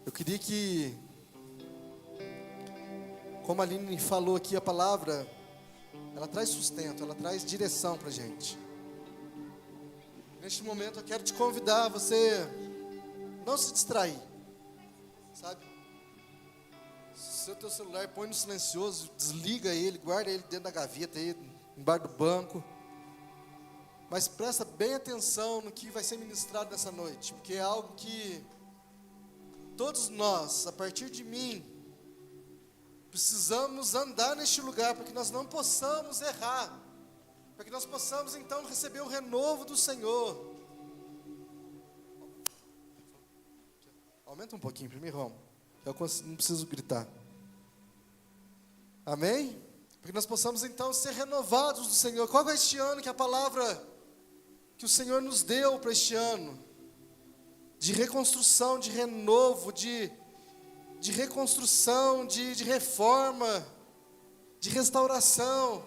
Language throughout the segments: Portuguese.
Eu queria que, como a Aline falou aqui, a palavra, ela traz sustento, ela traz direção para a gente. Neste momento eu quero te convidar a você não se distrair, sabe? Se o teu celular põe no silencioso, desliga ele, guarda ele dentro da gaveta, aí, embaixo do banco. Mas presta bem atenção no que vai ser ministrado nessa noite, porque é algo que todos nós, a partir de mim, precisamos andar neste lugar para que nós não possamos errar, para que nós possamos então receber o renovo do Senhor. Aumenta um pouquinho para mim, Romo. Eu não preciso gritar. Amém? Para que nós possamos então ser renovados do Senhor. Qual é este ano que a palavra que o Senhor nos deu para este ano? De reconstrução, de renovo, de reconstrução, de reforma, de restauração.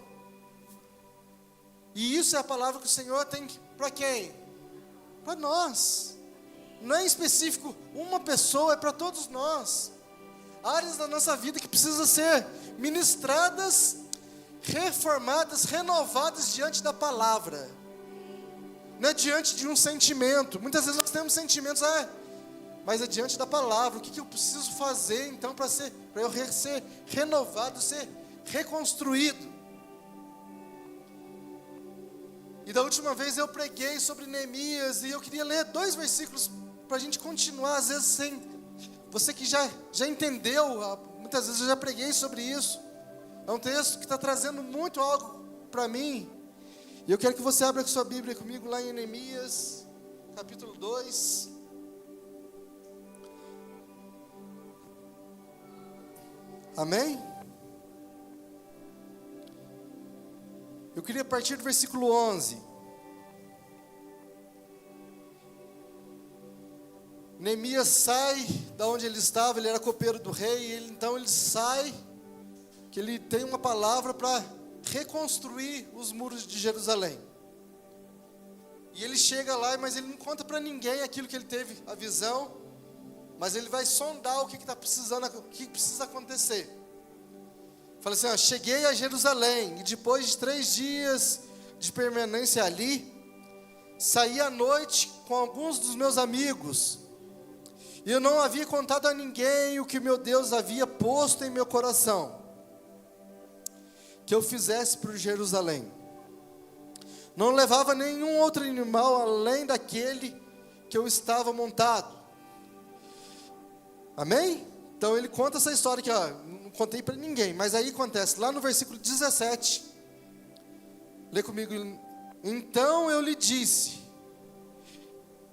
E isso é a palavra que o Senhor tem para quem? Para nós. Não é específico uma pessoa, é para todos nós. Áreas da nossa vida que precisam ser ministradas, reformadas, renovadas diante da palavra. Não é diante de um sentimento. Muitas vezes nós temos sentimentos, mas é diante da palavra. O que eu preciso fazer então para eu ser renovado, ser reconstruído? E da última vez eu preguei sobre Neemias, e eu queria ler 2 versículos para a gente continuar, às vezes você que já entendeu, muitas vezes eu já preguei sobre isso. É um texto que está trazendo muito algo para mim. E eu quero que você abra a sua Bíblia comigo lá em Neemias, capítulo 2. Amém? Eu queria partir do versículo 11. Neemias sai da onde ele estava, ele era copeiro do rei, então ele sai, que ele tem uma palavra para reconstruir os muros de Jerusalém. E ele chega lá, mas ele não conta para ninguém aquilo que ele teve, a visão, mas ele vai sondar o que está precisando, o que precisa acontecer. Fala assim, cheguei a Jerusalém, e depois de 3 dias de permanência ali, saí à noite com alguns dos meus amigos, e eu não havia contado a ninguém o que meu Deus havia posto em meu coração, que eu fizesse por Jerusalém. Não levava nenhum outro animal além daquele que eu estava montado. Amém? Então ele conta essa história aqui, não contei para ninguém, mas aí acontece, lá no versículo 17, lê comigo. Então eu lhe disse,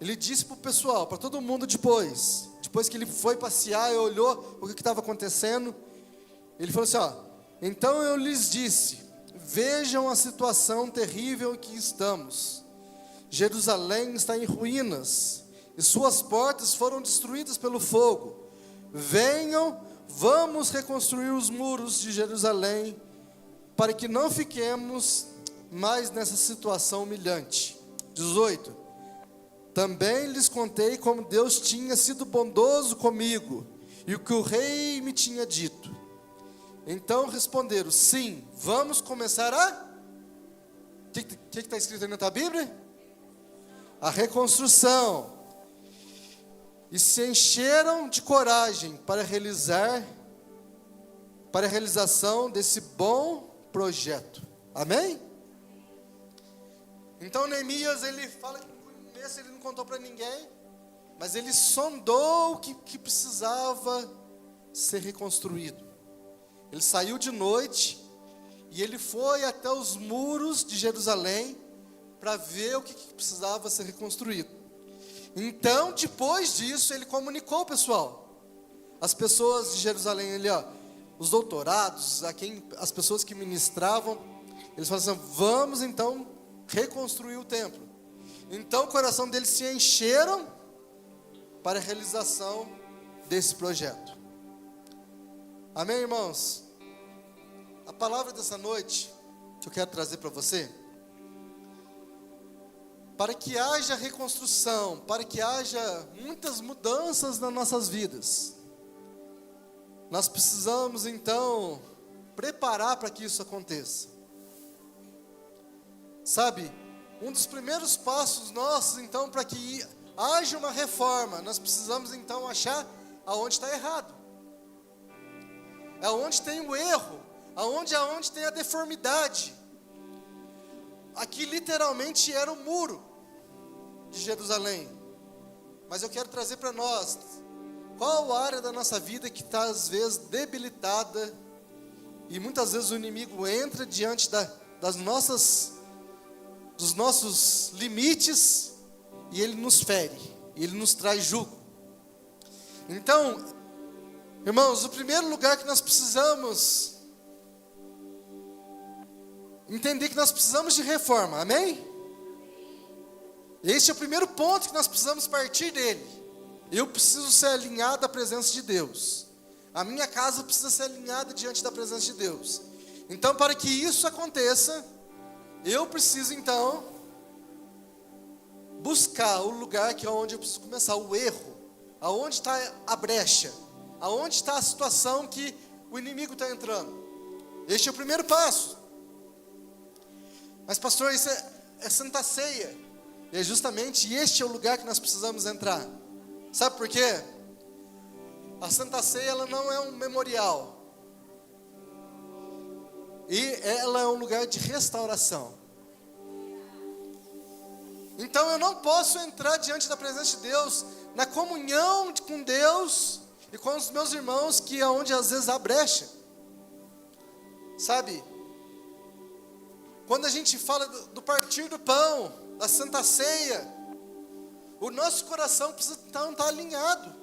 ele disse para o pessoal, para todo mundo depois que ele foi passear e olhou o que estava acontecendo, ele falou assim, então eu lhes disse, vejam a situação terrível em que estamos. Jerusalém está em ruínas, e suas portas foram destruídas pelo fogo. Venham, vamos reconstruir os muros de Jerusalém, para que não fiquemos mais nessa situação humilhante. 18. Também lhes contei como Deus tinha sido bondoso comigo, e o que o rei me tinha dito. Então responderam, sim, vamos começar o que está escrito aí na tua Bíblia? A reconstrução. E se encheram de coragem para a realização desse bom projeto. Amém? Então Neemias, ele fala que no começo ele não contou para ninguém, mas ele sondou o que precisava ser reconstruído. Ele saiu de noite e ele foi até os muros de Jerusalém para ver o que precisava ser reconstruído. Então, depois disso, ele comunicou, pessoal, as pessoas de Jerusalém, os doutorados, as pessoas que ministravam, eles falaram assim, vamos então reconstruir o templo. Então o coração deles se encheram para a realização desse projeto. Amém, irmãos? A palavra dessa noite que eu quero trazer para você, para que haja reconstrução, para que haja muitas mudanças nas nossas vidas, nós precisamos então preparar para que isso aconteça. Sabe, um dos primeiros passos nossos então para que haja uma reforma, nós precisamos então achar aonde está errado, aonde tem o erro, aonde tem a deformidade. Aqui literalmente era o muro de Jerusalém, mas eu quero trazer para nós, qual a área da nossa vida que está às vezes debilitada, e muitas vezes o inimigo entra diante dos nossos limites, e ele nos fere, e ele nos traz jugo. Então, irmãos, o primeiro lugar que nós precisamos entender que nós precisamos de reforma, amém? Este é o primeiro ponto que nós precisamos partir dele. Eu preciso ser alinhado à presença de Deus. A minha casa precisa ser alinhada diante da presença de Deus. Então, para que isso aconteça, eu preciso então buscar o lugar que é onde eu preciso começar, o erro, aonde está a brecha, aonde está a situação que o inimigo está entrando. Este é o primeiro passo. Mas pastor, isso é Santa Ceia, e é justamente este é o lugar que nós precisamos entrar. Sabe por quê? A Santa Ceia, ela não é um memorial, e ela é um lugar de restauração. Então eu não posso entrar diante da presença de Deus, na comunhão com Deus e com os meus irmãos, que é onde às vezes há brecha. Sabe, quando a gente fala do partir do pão, da Santa Ceia, o nosso coração precisa estar alinhado.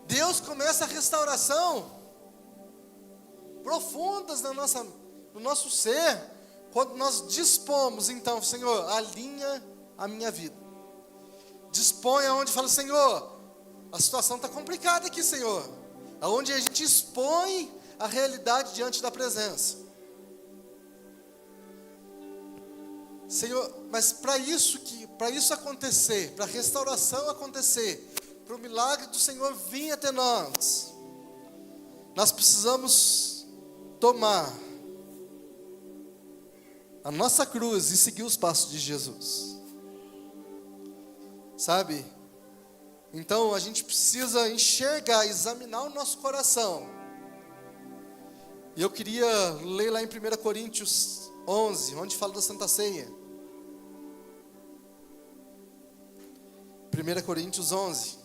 Deus começa a restauração profundas no nosso ser, quando nós dispomos, então, Senhor, alinha a minha vida. Dispõe aonde fala, Senhor, a situação está complicada aqui, Senhor. Aonde a gente expõe a realidade diante da presença. Senhor, mas para isso acontecer, para a restauração acontecer, para o milagre do Senhor vir até nós, nós precisamos tomar a nossa cruz e seguir os passos de Jesus. Sabe? Então a gente precisa enxergar, examinar o nosso coração. E eu queria ler lá em 1 Coríntios 11, onde fala da Santa Ceia. 1 Coríntios 11.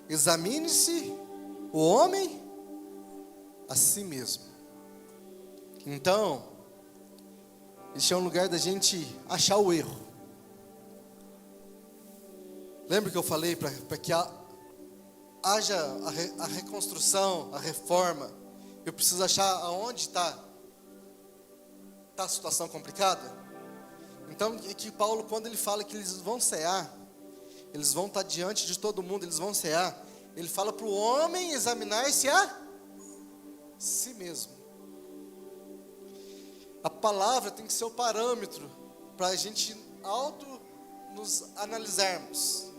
Examine-se o homem a si mesmo. Então, este é um lugar da gente achar o erro. Lembra que eu falei para que haja a reconstrução, a reforma, eu preciso achar aonde está a situação complicada? Então, que Paulo, quando ele fala que eles vão cear, eles vão estar diante de todo mundo, eles vão cear, ele fala para o homem examinar-se a si mesmo. A palavra tem que ser o parâmetro para a gente nos analisarmos.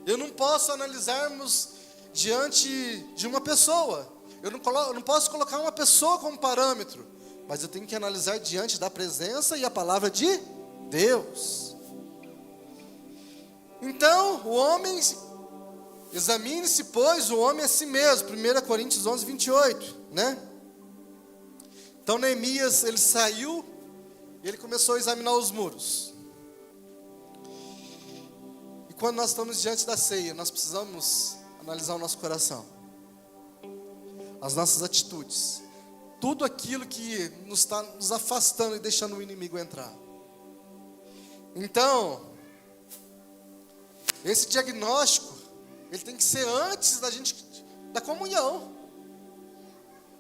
Eu não posso analisarmos diante de uma pessoa. Eu não posso colocar uma pessoa como parâmetro, mas eu tenho que analisar diante da presença e a palavra de Deus. Então, o homem, examine-se, pois, o homem a si mesmo. 1 Coríntios 11, 28, né? Então, Neemias, ele saiu e ele começou a examinar os muros. E quando nós estamos diante da ceia, nós precisamos analisar o nosso coração, as nossas atitudes, tudo aquilo que nos está nos afastando e deixando o inimigo entrar. Então, esse diagnóstico, ele tem que ser antes da comunhão.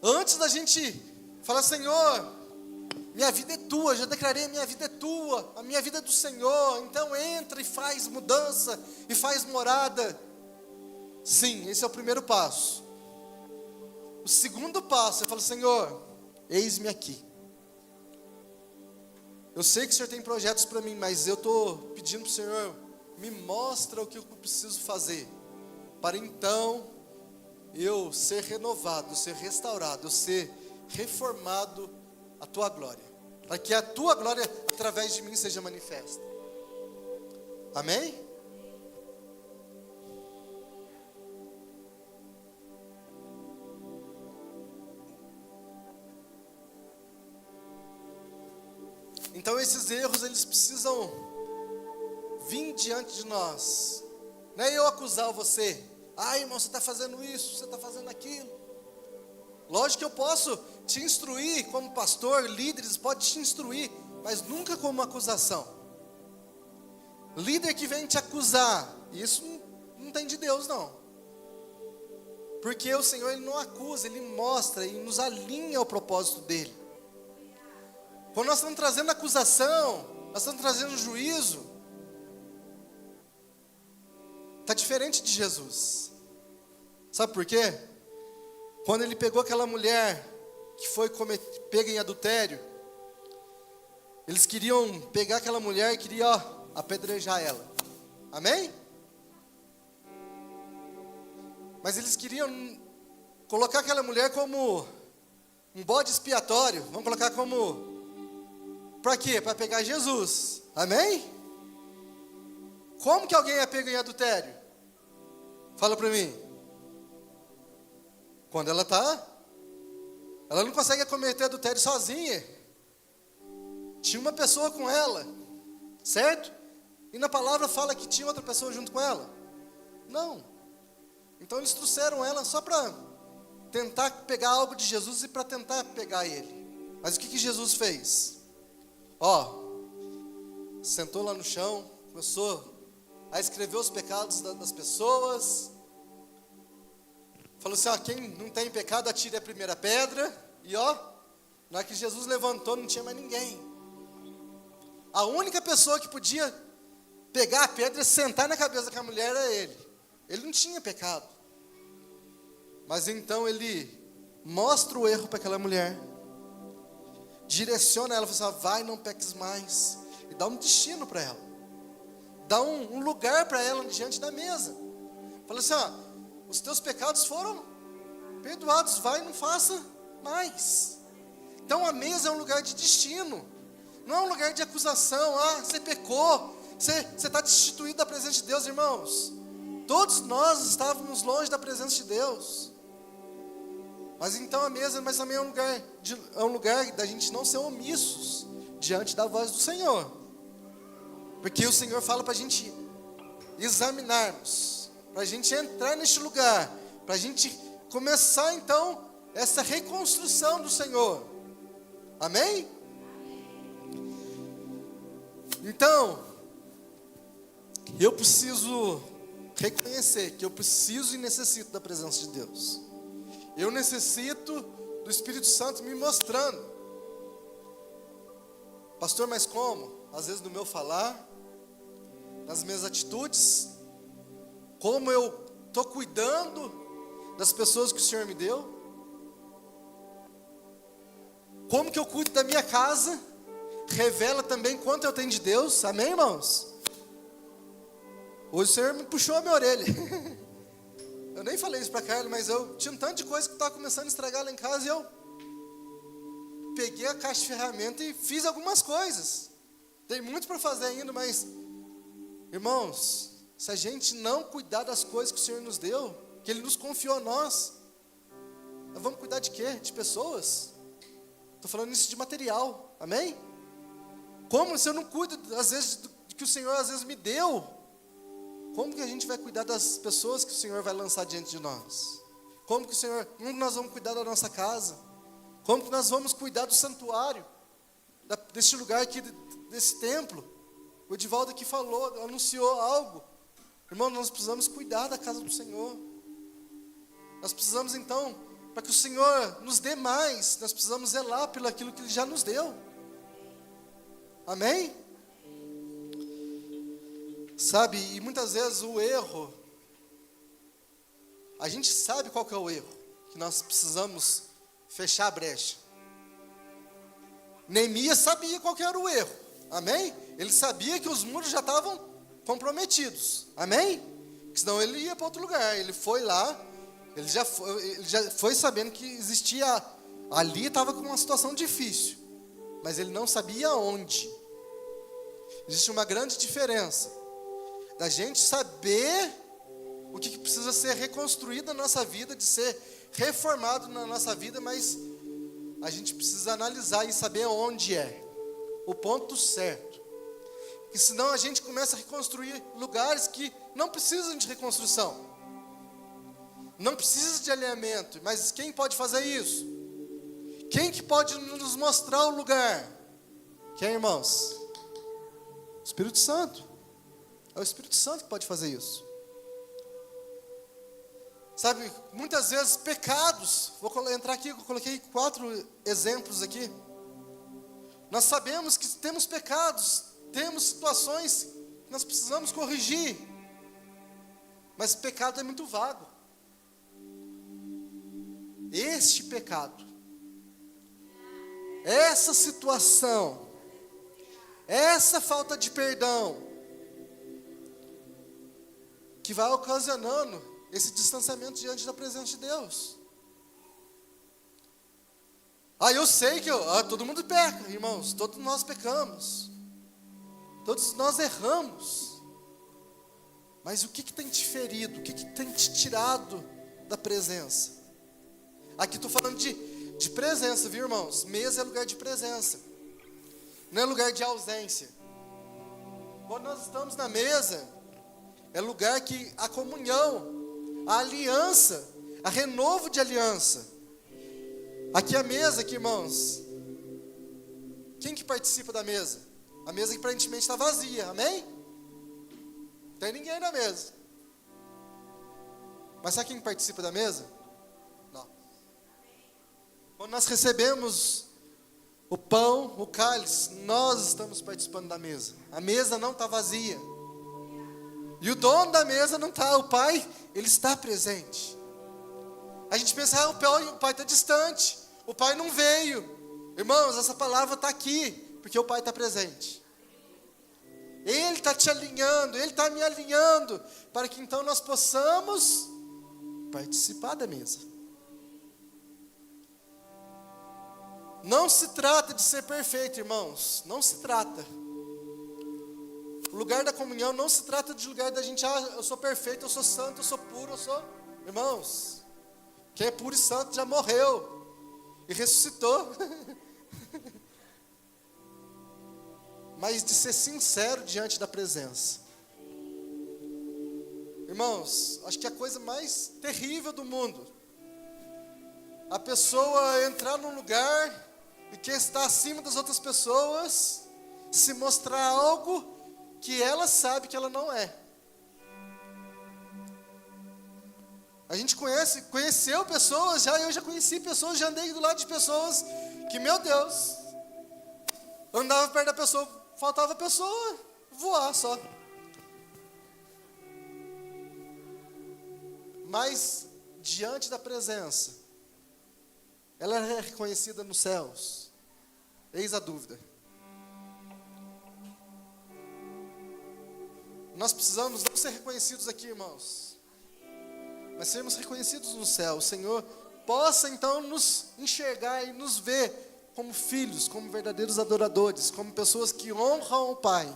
Antes da gente falar, Senhor, minha vida é tua, já declarei, a minha vida é tua, a minha vida é do Senhor, então entra e faz mudança, e faz morada. Sim, esse é o primeiro passo. O segundo passo, eu falo, Senhor, eis-me aqui. Eu sei que o Senhor tem projetos para mim, mas eu estou pedindo para o Senhor, me mostra o que eu preciso fazer, para então eu ser renovado, ser restaurado, eu ser reformado à tua glória, para que a tua glória através de mim seja manifesta. Amém? Então esses erros, eles precisam vir diante de nós. Não é eu acusar você. Ah, irmão, você está fazendo isso, você está fazendo aquilo. Lógico que eu posso te instruir como pastor, líderes podem te instruir, mas nunca como acusação. Líder que vem te acusar, isso não tem de Deus não. Porque o Senhor, Ele não acusa, Ele mostra e nos alinha ao propósito dEle. Quando nós estamos trazendo acusação, nós estamos trazendo juízo, está diferente de Jesus. Sabe por quê? Quando Ele pegou aquela mulher que foi pega em adultério, eles queriam pegar aquela mulher e queriam apedrejar ela. Amém? Mas eles queriam colocar aquela mulher como um bode expiatório. Vamos colocar como... Para quê? Para pegar Jesus. Amém? Como que alguém é pego em adultério? Fala para mim. Quando ela não consegue cometer adultério sozinha. Tinha uma pessoa com ela, certo? E na palavra fala que tinha outra pessoa junto com ela? Não. Então eles trouxeram ela só para tentar pegar algo de Jesus e para tentar pegar ele. Mas o que Jesus fez? Sentou lá no chão, começou a escrever os pecados das pessoas. Falou assim, quem não tem pecado atire a primeira pedra. E na hora que Jesus levantou não tinha mais ninguém. A única pessoa que podia pegar a pedra e sentar na cabeça daquela mulher era ele. Ele não tinha pecado. Mas então ele mostra o erro para aquela mulher. Direciona ela, fala assim, vai, não peques mais. E dá um destino para ela. Dá um lugar para ela diante da mesa. Fala assim, os teus pecados foram perdoados, vai e não faça mais. Então a mesa é um lugar de destino. Não é um lugar de acusação. Você pecou, você está destituído da presença de Deus, irmãos. Todos nós estávamos longe da presença de Deus. Mas então a mesa, mas também é um lugar da gente não ser omissos diante da voz do Senhor. Porque o Senhor fala para a gente examinarmos, para a gente entrar neste lugar, para a gente começar então essa reconstrução do Senhor. Amém? Então, eu preciso reconhecer que eu preciso e necessito da presença de Deus. Eu necessito do Espírito Santo me mostrando. Pastor, mas como? Às vezes no meu falar, nas minhas atitudes, como eu estou cuidando das pessoas que o Senhor me deu, como que eu cuido da minha casa, revela também quanto eu tenho de Deus. Amém, irmãos? Hoje o Senhor me puxou a minha orelha. Eu nem falei isso para Carla, mas eu tinha um tanto de coisa que estava começando a estragar lá em casa, e eu peguei a caixa de ferramenta e fiz algumas coisas. Tem muito para fazer ainda, mas, irmãos, se a gente não cuidar das coisas que o Senhor nos deu, que Ele nos confiou a nós vamos cuidar de quê? De pessoas? Estou falando isso de material, amém? Como se eu não cuido, às vezes, do que o Senhor às vezes me deu? Como que a gente vai cuidar das pessoas que o Senhor vai lançar diante de nós? Como que nós vamos cuidar da nossa casa? Como que nós vamos cuidar do santuário? Deste lugar aqui, desse templo? O Edivaldo aqui falou, anunciou algo. Irmão, nós precisamos cuidar da casa do Senhor. Nós precisamos então, para que o Senhor nos dê mais, nós precisamos zelar pelo aquilo que Ele já nos deu. Amém? Sabe, e muitas vezes o erro, a gente sabe qual que é o erro, que nós precisamos fechar a brecha. Neemias sabia qual que era o erro, amém? Ele sabia que os muros já estavam comprometidos, amém? Porque senão ele ia para outro lugar. Ele foi lá, ele já foi sabendo que existia, ali estava com uma situação difícil, mas ele não sabia onde. Existe uma grande diferença da gente saber o que precisa ser reconstruído na nossa vida, de ser reformado na nossa vida, mas a gente precisa analisar e saber onde é o ponto certo. Porque senão a gente começa a reconstruir lugares que não precisam de reconstrução, não precisa de alinhamento. Mas quem pode fazer isso? Quem que pode nos mostrar o lugar? Quem, irmãos? O Espírito Santo. É o Espírito Santo que pode fazer isso. Sabe, muitas vezes pecados, vou entrar aqui, eu coloquei 4 exemplos aqui. Nós sabemos que temos pecados, temos situações que nós precisamos corrigir, mas pecado é muito vago. Este pecado, essa situação, essa falta de perdão, que vai ocasionando esse distanciamento diante da presença de Deus. Eu sei que todo mundo peca, irmãos, todos nós pecamos, todos nós erramos, mas o que tem te ferido, o que tem te tirado da presença? Aqui estou falando de presença, viu, irmãos? Mesa é lugar de presença, não é lugar de ausência. Quando nós estamos na mesa, é lugar que a comunhão, a aliança, a renovo de aliança. Aqui a mesa, aqui, irmãos. Quem que participa da mesa? A mesa que aparentemente está vazia, amém? Não tem ninguém na mesa. Mas sabe quem participa da mesa? Não. Quando nós recebemos o pão, o cálice, nós estamos participando da mesa. A mesa não está vazia. E o dono da mesa não está, o Pai, Ele está presente. A gente pensa, o Pai está distante, o Pai não veio. Irmãos, essa palavra está aqui, porque o Pai está presente. Ele está te alinhando, Ele está me alinhando, para que então nós possamos participar da mesa. Não se trata de ser perfeito, irmãos, não se trata. O lugar da comunhão não se trata de lugar da gente, eu sou perfeito, eu sou santo, eu sou puro, eu sou... Irmãos, quem é puro e santo já morreu e ressuscitou. Mas de ser sincero diante da presença. Irmãos, acho que a coisa mais terrível do mundo, a pessoa entrar num lugar e quem está acima das outras pessoas, se mostrar algo que ela sabe que ela não é. A gente conheceu pessoas, eu já conheci pessoas, já andei do lado de pessoas que, meu Deus, andava perto da pessoa, faltava a pessoa voar só. Mas, diante da presença, ela é reconhecida nos céus. Eis a dúvida. Nós precisamos não ser reconhecidos aqui, irmãos, mas sermos reconhecidos no céu. O Senhor possa então nos enxergar e nos ver como filhos, como verdadeiros adoradores, como pessoas que honram o Pai.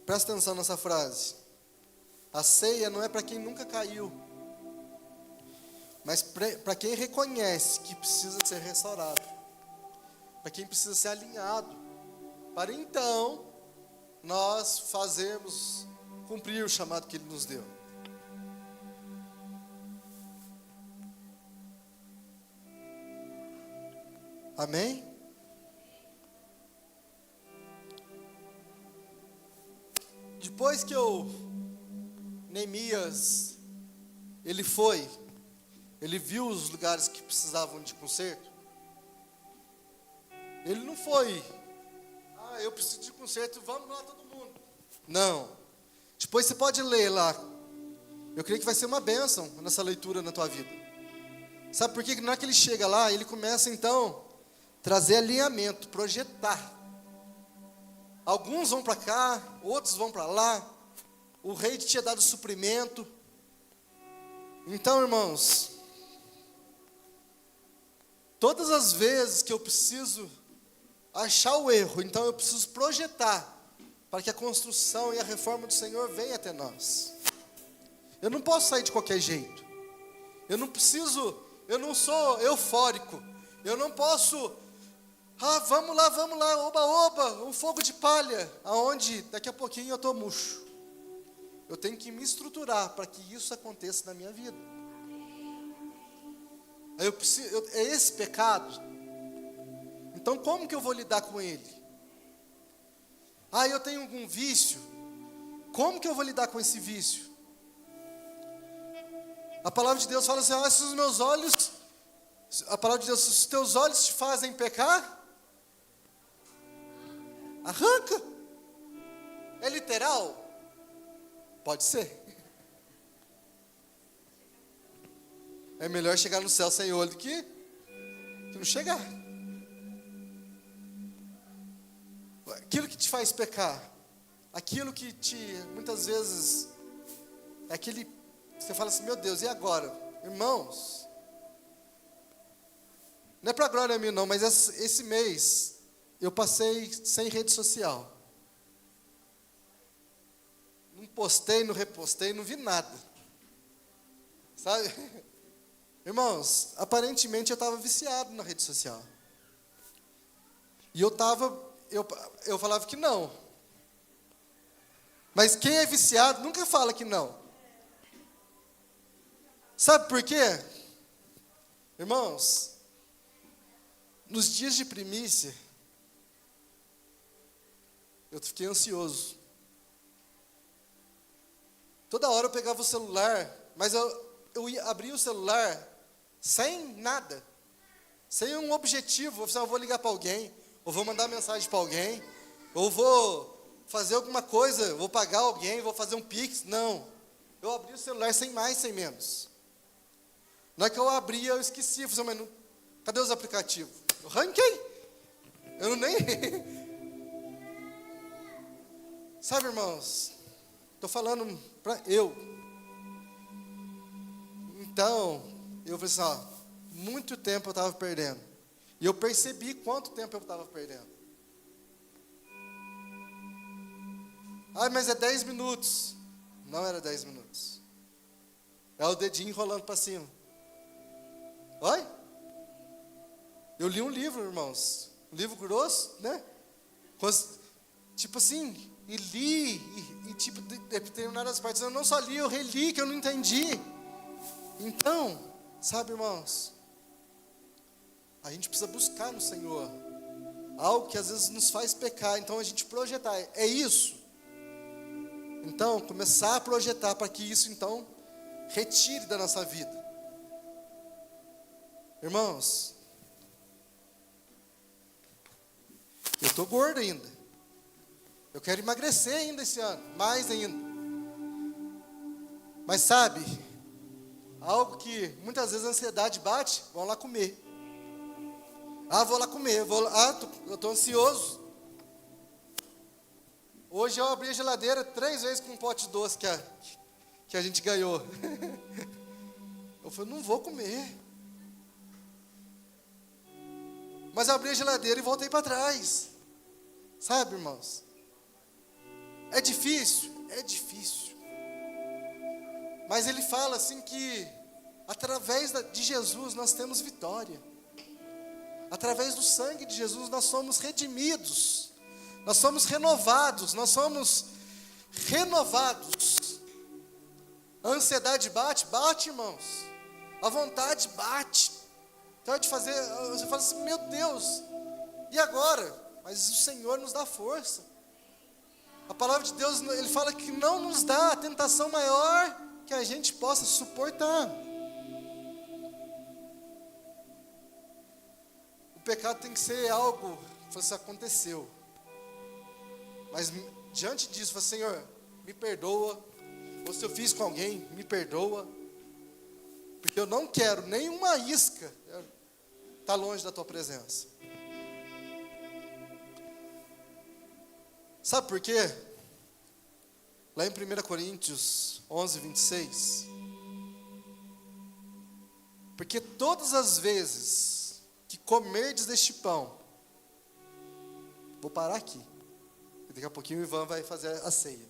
Presta atenção nessa frase. A ceia não é para quem nunca caiu, mas para quem reconhece que precisa ser restaurado, para quem precisa ser alinhado, para então nós fazermos cumprir o chamado que Ele nos deu. Amém? Depois que Neemias, ele foi, Ele viu os lugares que precisavam de conserto. Ele não foi, eu preciso de conserto, vamos lá todo mundo. Não. Depois você pode ler lá. Eu creio que vai ser uma bênção nessa leitura na tua vida. Sabe por quê? Que na hora que ele chega lá, ele começa então a trazer alinhamento, projetar. Alguns vão para cá, outros vão para lá. O rei tinha dado suprimento. Então, irmãos, todas as vezes que eu preciso achar o erro, então eu preciso projetar para que a construção e a reforma do Senhor venha até nós. Eu não posso sair de qualquer jeito. Eu não sou eufórico. Eu não posso, vamos lá, oba, um fogo de palha, aonde daqui a pouquinho eu estou murcho. Eu tenho que me estruturar para que isso aconteça na minha vida. É esse pecado. Então como que eu vou lidar com ele? Eu tenho algum vício. Como que eu vou lidar com esse vício? A palavra de Deus fala assim, se os meus olhos, a palavra de Deus, se os teus olhos te fazem pecar, arranca. É literal? Pode ser. É melhor chegar no céu sem olho do que não chegar. Aquilo que te faz pecar, aquilo que muitas vezes, é aquele, você fala assim, meu Deus, e agora? Irmãos, não é para glória minha não, mas esse mês, eu passei sem rede social. Não postei, não repostei, não vi nada. Sabe? Irmãos, aparentemente eu estava viciado na rede social. E eu falava que não. Mas quem é viciado nunca fala que não. Sabe por quê? Irmãos, nos dias de primícia, eu fiquei ansioso. Toda hora eu pegava o celular, mas eu abria o celular sem nada, sem um objetivo. Eu vou ligar para alguém, ou vou mandar mensagem para alguém, ou vou fazer alguma coisa, vou pagar alguém, vou fazer um pix. Não, eu abri o celular sem mais, sem menos. Na hora que eu abri, eu esqueci. Eu falei, mas cadê os aplicativos? Eu ranquei. Eu nem... Sabe, irmãos, estou falando para eu. Então, eu falei assim, muito tempo eu estava perdendo. E eu percebi quanto tempo eu estava perdendo. Mas é 10 minutos. Não era 10 minutos. É o dedinho enrolando para cima. Oi? Eu li um livro, irmãos. Um livro grosso, né? Tipo assim, e li, e tipo, determinadas partes eu não só li, eu reli, que eu não entendi. Então, sabe, irmãos, a gente precisa buscar no Senhor algo que às vezes nos faz pecar. Então a gente projetar, é isso. Então, começar a projetar para que isso então retire da nossa vida. Irmãos, eu estou gordo ainda. Eu quero emagrecer ainda esse ano, mais ainda. Mas sabe, algo que muitas vezes a ansiedade bate, vamos lá comer. Vou lá comer, eu estou ansioso. Hoje eu abri a geladeira 3 vezes com um pote de doce que a gente ganhou. Eu falei, não vou comer. Mas eu abri a geladeira e voltei para trás. Sabe, irmãos? É difícil? É difícil. Mas ele fala assim que através de Jesus nós temos vitória. Através do sangue de Jesus nós somos redimidos. Nós somos renovados. A ansiedade bate, irmãos. A vontade bate. Então é de fazer, você fala assim, meu Deus, e agora? Mas o Senhor nos dá força. A palavra de Deus, Ele fala que não nos dá a tentação maior que a gente possa suportar. pecado tem que ser algo, isso aconteceu. Mas diante disso, fala, Senhor, me perdoa. Ou se eu fiz com alguém, me perdoa. Porque eu não quero nenhuma isca estar longe da tua presença. Sabe por quê? Lá em 1 Coríntios 11, 26. Porque todas as vezes que comerdes deste pão, vou parar aqui. Daqui a pouquinho o Ivan vai fazer a ceia.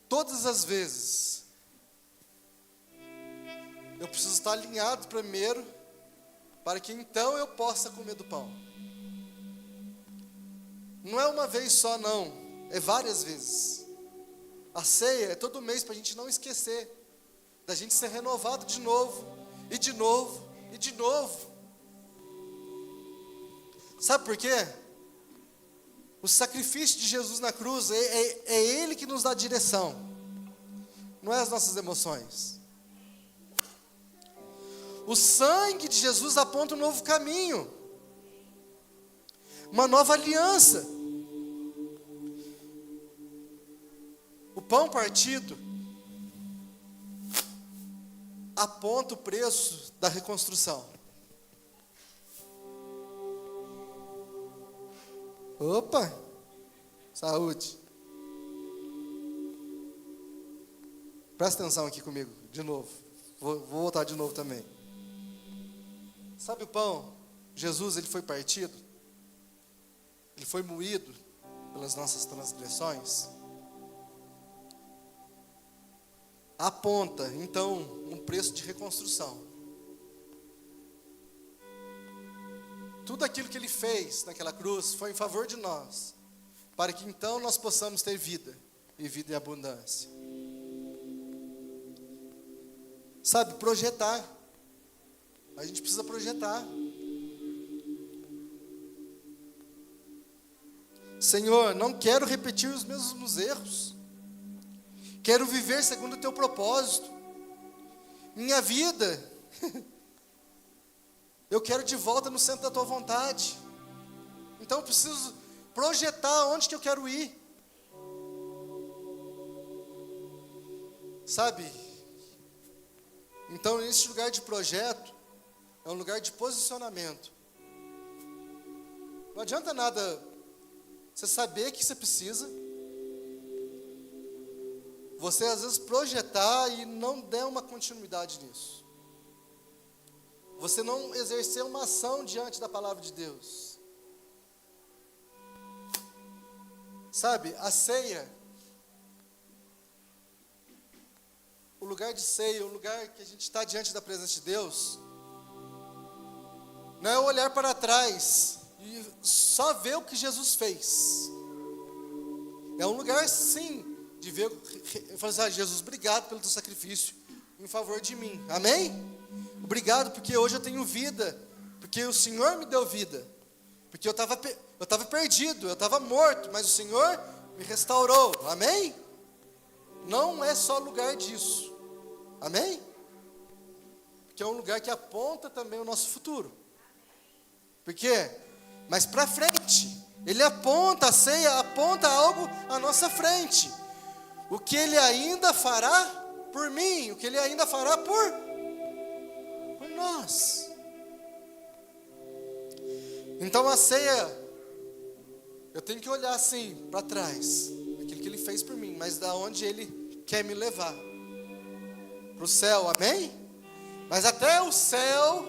Todas as vezes, eu preciso estar alinhado primeiro, para que então eu possa comer do pão. Não é uma vez só, não. É várias vezes. A ceia é todo mês para a gente não esquecer. Da gente ser renovado de novo. E de novo. E de novo. Sabe por quê? O sacrifício de Jesus na cruz é Ele que nos dá direção. Não é as nossas emoções. O sangue de Jesus aponta um novo caminho. Uma nova aliança. O pão partido aponta o preço da reconstrução. Opa! Saúde. Presta atenção aqui comigo, de novo. Vou voltar de novo também. Sabe o pão? Jesus, ele foi partido. Ele foi moído pelas nossas transgressões. Aponta, então, um preço de reconstrução. Tudo aquilo que Ele fez naquela cruz foi em favor de nós, para que então nós possamos ter vida, e vida em abundância. Sabe, projetar. A gente precisa projetar. Senhor, não quero repetir os mesmos erros. Quero viver segundo o teu propósito. Minha vida, eu quero de volta no centro da tua vontade. Então eu preciso projetar onde que eu quero ir. Sabe? Então esse lugar de projeto é um lugar de posicionamento. Não adianta nada você saber que você precisa, você às vezes projetar e não der uma continuidade nisso. Você não exercer uma ação diante da palavra de Deus. Sabe, a ceia, o lugar de ceia, o lugar que a gente está diante da presença de Deus, não é olhar para trás e só ver o que Jesus fez. É um lugar, sim, de ver, eu falo assim, Jesus, obrigado pelo teu sacrifício em favor de mim, amém? Obrigado porque hoje eu tenho vida, porque o Senhor me deu vida, porque eu estava perdido, eu estava morto, mas o Senhor me restaurou, amém? Não é só lugar disso, amém? Porque é um lugar que aponta também o nosso futuro. Por quê? Mas para frente, ele aponta, a ceia aponta algo à nossa frente. O que ele ainda fará por mim, o que ele ainda fará por nós. Então a ceia, eu tenho que olhar assim, para trás, aquilo que ele fez por mim, mas da onde ele quer me levar. Para o céu, amém? Mas até o céu,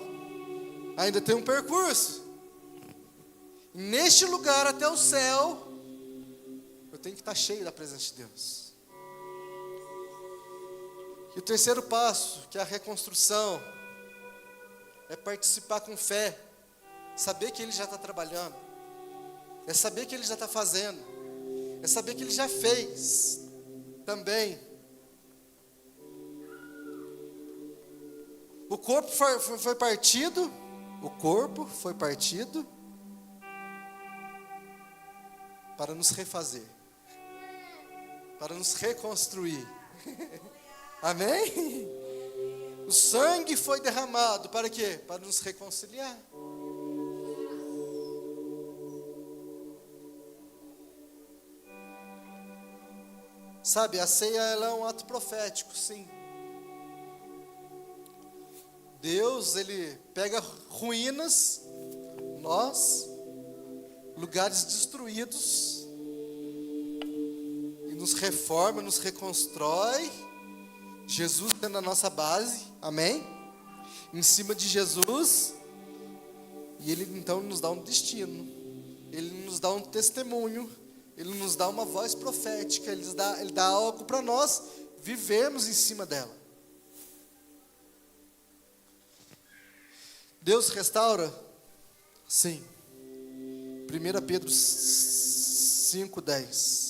ainda tem um percurso. Neste lugar até o céu, eu tenho que estar cheio da presença de Deus. E o terceiro passo, que é a reconstrução, é participar com fé, saber que Ele já está trabalhando, é saber que Ele já está fazendo, é saber que Ele já fez também. O corpo foi partido, para nos refazer, para nos reconstruir. Amém? O sangue foi derramado para quê? Para nos reconciliar. Sabe, a ceia ela é um ato profético, sim. Deus, Ele pega ruínas, lugares destruídos, e nos reforma, nos reconstrói. Jesus sendo a nossa base, amém? Em cima de Jesus, e Ele então nos dá um destino, Ele nos dá um testemunho, Ele nos dá uma voz profética, Ele dá algo para nós vivermos em cima dela. Deus restaura? Sim. 1 Pedro 5:10.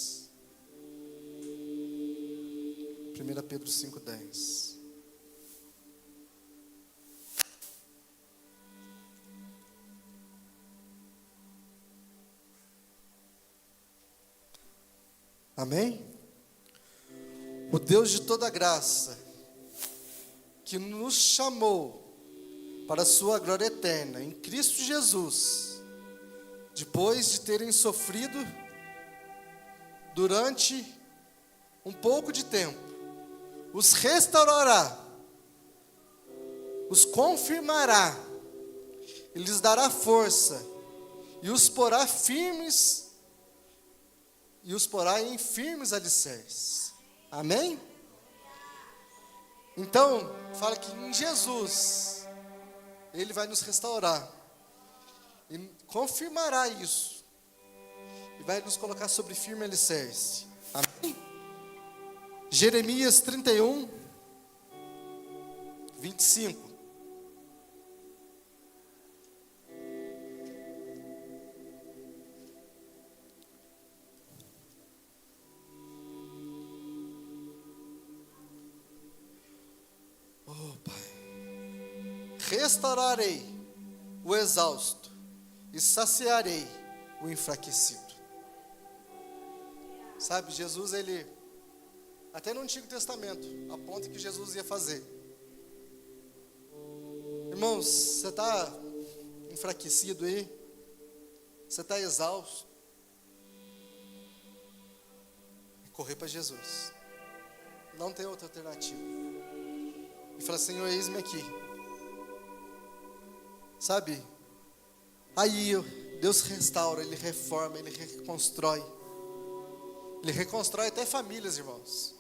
1 Pedro 5:10. Amém? O Deus de toda graça, que nos chamou para a sua glória eterna, em Cristo Jesus, depois de terem sofrido durante um pouco de tempo, os restaurará, os confirmará, e lhes dará força, e os porá firmes, e os porá em firmes alicerces. Amém? Então, fala que em Jesus, Ele vai nos restaurar, e confirmará isso, e vai nos colocar sobre firme alicerce. Amém? Jeremias 31, 25. Oh, Pai. Restaurarei o exausto e saciarei o enfraquecido. Sabe, Jesus, Ele, até no Antigo Testamento, aponta que Jesus ia fazer. Irmãos, você está enfraquecido aí? Você está exausto? Correr para Jesus. Não tem outra alternativa. E fala, Senhor, eis-me aqui. Sabe? Aí Deus restaura, Ele reforma, Ele reconstrói. Ele reconstrói até famílias, irmãos.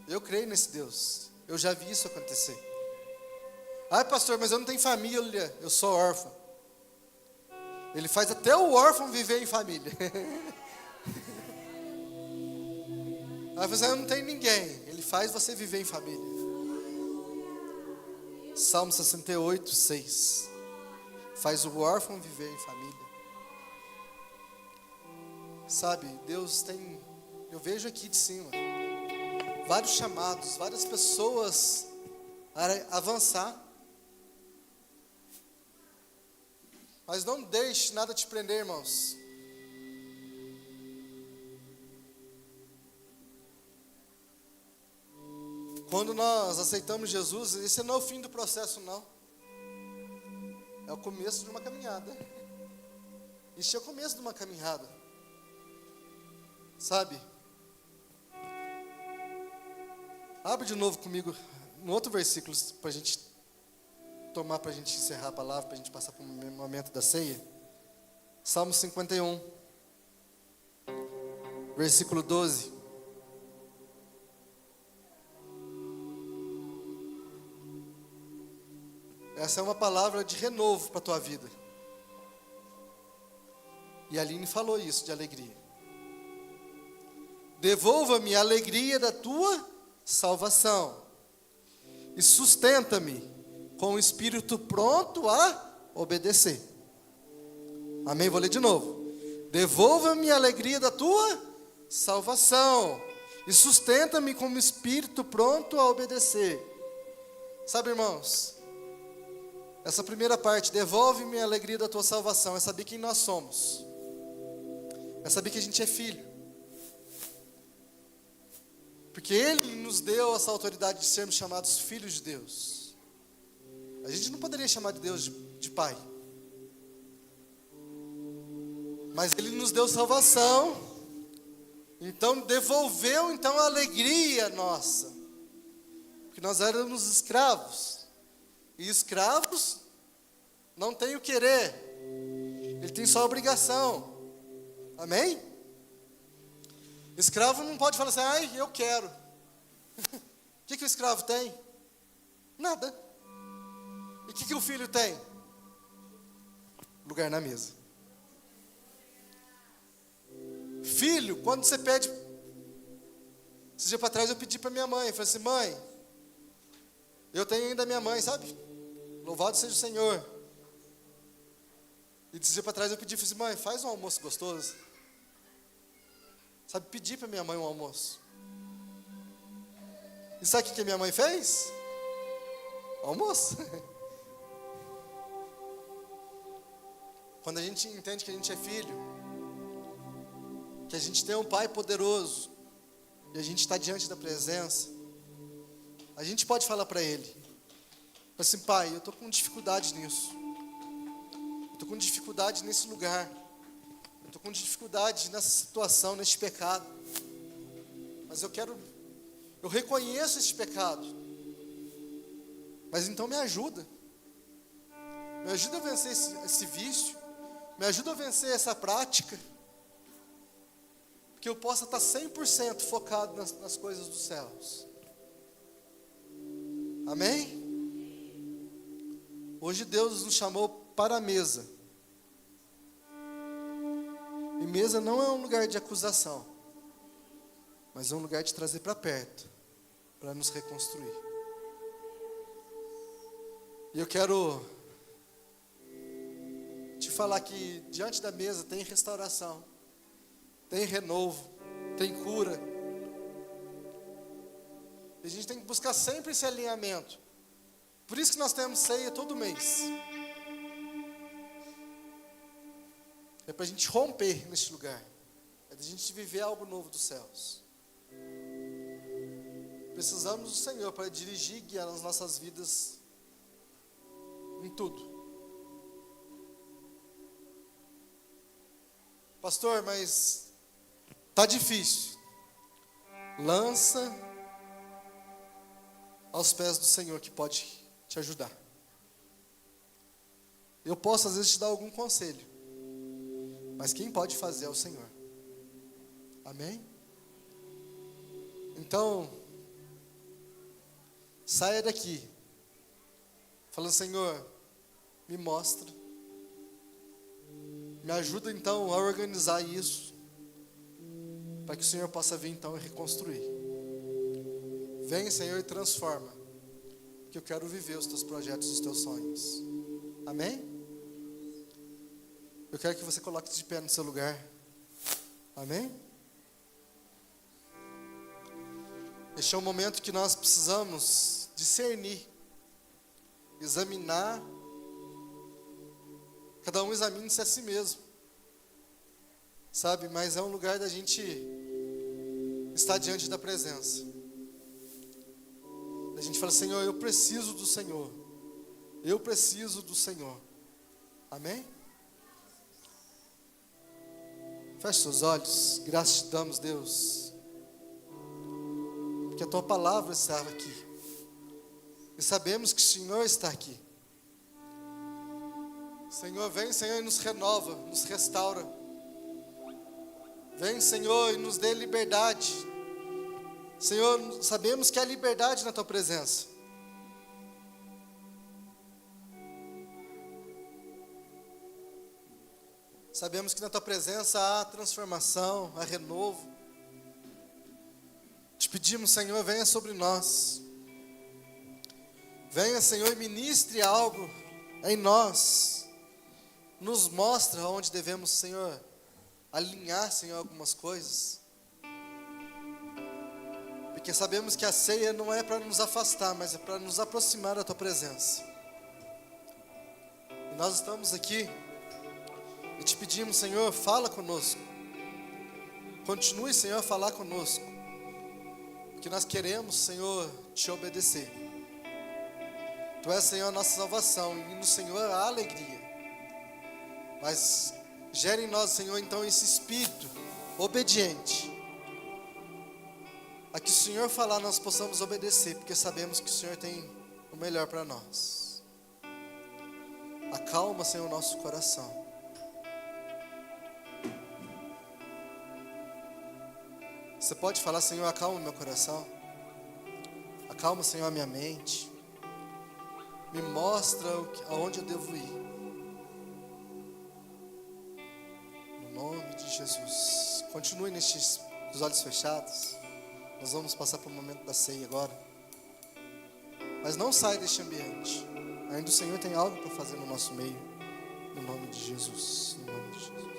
Eu creio nesse Deus. Eu já vi isso acontecer. Ai, pastor, mas eu não tenho família, eu sou órfão. Ele faz até o órfão viver em família. Aí você não tem ninguém. Ele faz você viver em família. Salmo 68, 6. Faz o órfão viver em família. Sabe, Deus tem, eu vejo aqui de cima, vários chamados, várias pessoas a avançar. Mas não deixe nada te prender, irmãos. Quando nós aceitamos Jesus, esse não é o fim do processo, não. É o começo de uma caminhada. Isso é o começo de uma caminhada. Sabe? Abre de novo comigo no outro versículo, para a gente tomar, para a gente encerrar a palavra, para a gente passar para o momento da ceia. Salmo 51, versículo 12. Essa é uma palavra de renovo para a tua vida. E a Aline falou isso, de alegria. Devolva-me a alegria da tua salvação, e sustenta-me com o espírito pronto a obedecer. Amém? Vou ler de novo. Devolva-me a alegria da tua salvação, e sustenta-me com o espírito pronto a obedecer. Sabe, irmãos, essa primeira parte, devolve-me a alegria da tua salvação, é saber quem nós somos, é saber que a gente é filho. Porque Ele nos deu essa autoridade de sermos chamados filhos de Deus. A gente não poderia chamar de Deus de Pai. Mas Ele nos deu salvação. Então devolveu então a alegria nossa. Porque nós éramos escravos. E escravos não tem o querer. Ele tem só a obrigação. Amém? Escravo não pode falar assim, ai, eu quero. O que o escravo tem? Nada. E o que o filho tem? Lugar na mesa. Filho, quando você pede... Esse dia para trás eu pedi para minha mãe. Falei assim, mãe, eu tenho ainda minha mãe, sabe? Louvado seja o Senhor. E esse dia para trás eu pedi, falei assim, mãe, faz um almoço gostoso. Sabe, pedi para minha mãe um almoço. E sabe o que a minha mãe fez? Almoço. Quando a gente entende que a gente é filho, que a gente tem um Pai poderoso, e a gente está diante da presença, a gente pode falar para Ele, assim, Pai, eu estou com dificuldade nisso, eu estou com dificuldade nesse lugar, eu estou com dificuldade nessa situação, nesse pecado, mas eu reconheço esse pecado, mas então me ajuda a vencer esse vício, me ajuda a vencer essa prática, que eu possa estar 100% focado nas coisas dos céus. Amém? Hoje Deus nos chamou para a mesa. E mesa não é um lugar de acusação, mas é um lugar de trazer para perto, para nos reconstruir. E eu quero te falar que diante da mesa tem restauração, tem renovo, tem cura. E a gente tem que buscar sempre esse alinhamento. Por isso que nós temos ceia todo mês. É para a gente romper neste lugar. É para a gente viver algo novo dos céus. Precisamos do Senhor para dirigir e guiar as nossas vidas em tudo. Pastor, mas está difícil. Lança aos pés do Senhor que pode te ajudar. Eu posso às vezes te dar algum conselho, mas quem pode fazer é o Senhor. Amém? Então, saia daqui falando, Senhor, me mostra, me ajuda então a organizar isso, para que o Senhor possa vir então e reconstruir. Vem, Senhor, e transforma, porque eu quero viver os teus projetos, os teus sonhos. Amém? Eu quero que você coloque de pé no seu lugar. Amém? Este é o momento que nós precisamos discernir, examinar. Cada um examine-se a si mesmo, sabe? Mas é um lugar da gente estar diante da presença. A gente fala, Senhor, eu preciso do Senhor. Eu preciso do Senhor. Amém? Feche seus olhos. Graças te damos, Deus, porque a Tua palavra está aqui. E sabemos que o Senhor está aqui. Senhor, vem, Senhor, e nos renova, nos restaura. Vem, Senhor, e nos dê liberdade. Senhor, sabemos que há liberdade na Tua presença. Sabemos que na Tua presença há transformação, há renovo. Te pedimos, Senhor, venha sobre nós. Venha, Senhor, e ministre algo em nós. Nos mostra onde devemos, Senhor, alinhar, Senhor, algumas coisas. Porque sabemos que a ceia não é para nos afastar, mas é para nos aproximar da Tua presença. E nós estamos aqui e te pedimos, Senhor, fala conosco. Continue, Senhor, a falar conosco. que nós queremos, Senhor, te obedecer. Tu és, Senhor, a nossa salvação, e no Senhor há alegria. Mas gera em nós, Senhor, então esse espírito obediente, a que o Senhor falar nós possamos obedecer, porque sabemos que o Senhor tem o melhor para nós. Acalma, Senhor, o nosso coração. Você pode falar: Senhor, acalma o meu coração. Acalma, Senhor, a minha mente. Me mostra aonde eu devo ir. No nome de Jesus. Continue nestes os olhos fechados. Nós vamos passar para o momento da ceia agora. Mas não sai deste ambiente. Ainda o Senhor tem algo para fazer no nosso meio. No nome de Jesus. No nome de Jesus.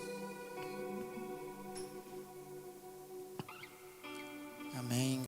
Amém.